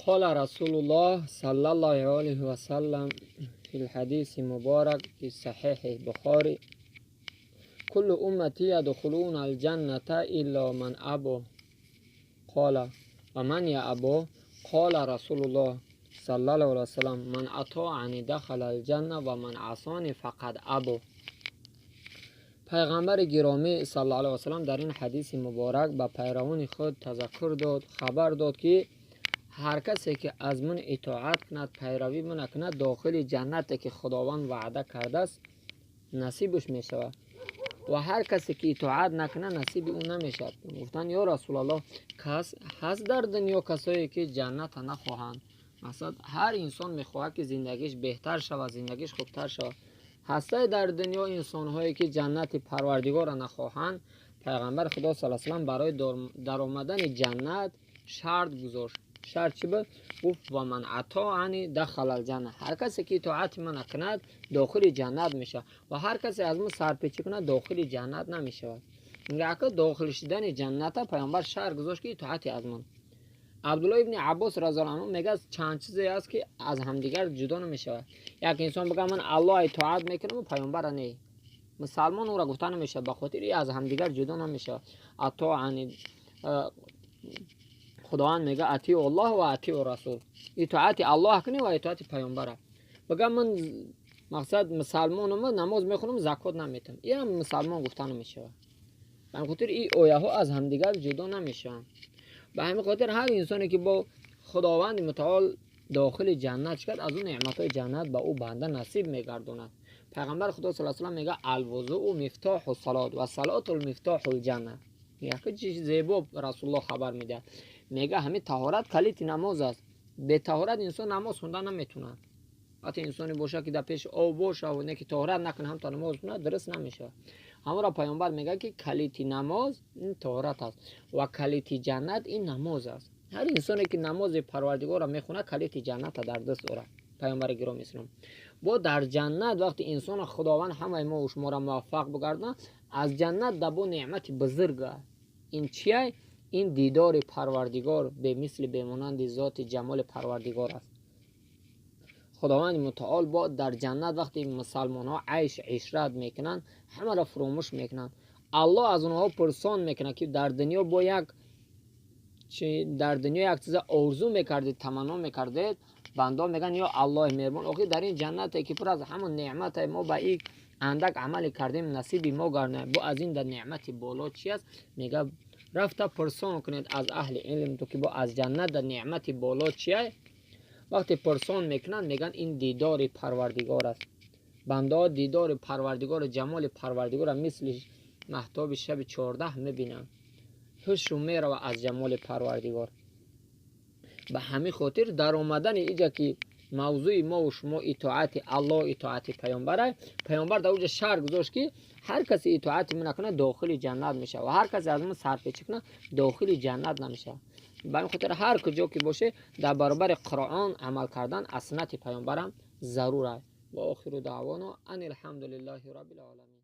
قال رسول الله صلى الله عليه وسلم في الحديث المبارك في صحيح البخاري: كل أمتي يدخلون الجنة إلا من أبى. قال: ومن يأبى؟ قال رسول الله صلى الله عليه وسلم: من أطاعني دخل الجنة و من عصاني فقد أبى. پیغمبر گرامی صلی الله علیه و سلم در این حدیث مبارک به پیروان خود تذکر داد، خبر داد که هر کسی که از من اطاعت کند، پیروی من کند، داخل جنت که خداوند وعده کرده است نصیبش می شود و هر کسی که اطاعت نکنه نصیب اون نمیشد. گفتن یا رسول الله کس هست در دنیا کسایی که جنت نخواهند؟ مثلا هر انسان میخواهد که زندگیش بهتر شود، زندگیش خوبتر شود. هسته در دنیا انسان هایی که جنت پروردگار را نخواهند؟ پیغمبر خدا صلی الله علیه و سلم برای در آمدن جنت شرط گذاشت. شرط چی بود؟ گفت و من اطاعنی دخل الجنه. هر کسی که اطاعت من کند داخل جنت میشه و هر کسی از من سرپیچی کند داخل جنت نمیشه. میگه که داخل شدن جنت پیغمبر شرط گذاشت که اطاعت از من. عبدالله ابن عباس رضی الله عنه میگه چند چیزی است که از همدیگر جدا نمیشه. یک انسان بگه من الله اطاعت میکنم و پیامبر نه، مسلمان او را گفتن نمیشه، به خاطر از همدیگر جدا نمیشه. اطاعنی خداوند میگه اطیع الله و اطیع رسول، اطاعت الله کنی و اطاعت پیامبر. بگه من مقصد مسلمانم، نماز میخونم، زکات نمیتم، این هم مسلمان گفتن نمیشه. به خاطر این آیه ها از همدیگر جدا نمیشن. به همین خاطر هر انسانی که با خداوند متعال داخل جنت شد، از اون نعمتهای جنت به او بنده نصیب میگردوند. پیغمبر خدا صلی الله علیه و سلم میگه الوضوء مفتاح الصلاة و الصلاة المفتاح الجنه. یک چیز زیبا رسول الله خبر میده، میگه همین طهارت کلید نماز است. به طهارت انسان نماز خوندن نمیتونه. وقتی انسانی باشه که در پیش آب باشه و نه که طهارت نکنه هم تا نماز خونه درست نمیشه. همون پیامبر میگه که کلید نماز این طهارت است و کلید جنت این نماز است. هر انسانی که نماز پروردگار را میخونه کلید جنت در دست داره. پیامبر گرامی اسلام با در جنت وقتی انسان خداوند همه ما و شما را موفق بگردن، از جنت دبو نعمت بزرگ. این چیه؟ این دیدار پروردگار به مثل بمانند ذات جمال پروردگار است. خداوند متعال با در جنت وقتی مسلمان ها عیش عشرت میکنن، همه را فراموش میکنن. الله از اونها پرسان میکنه که در دنیا با یک چیز آرزو میکردید، تمنا میکردید، بنده میگن یا الله مهربان آخه در این جنت که پر از همون نعمت ما به این اندک عمل کردیم نصیبی ما گرنه، با از این در نعمت بالا چی است؟ میگه رفته پرسان کنید از اهل علم تو که با از جنت در نعمت بالا چیه؟ وقتی پرسان میکنن میگن این دیدار پروردگار است. بنده دیدار پروردگار، جمال پروردگار مثل مهتاب شب 14 میبینن، حشر میره و از جمال پروردگار. به همین خاطر در آمدن اینجا که موضوع ما و شما اطاعت الله، اطاعت پیامبر در اونجا شرط گذاشت که هر کسی اطاعت من نکنه داخل جنت میشه و هر کسی از من سرپیچی کنه داخل جنت نمیشه. به این خاطر هر کجا که باشه در برابر قرآن عمل کردن از سنت پیامبرم ضرور است. و آخر دعوانا ان الحمد لله رب العالمین.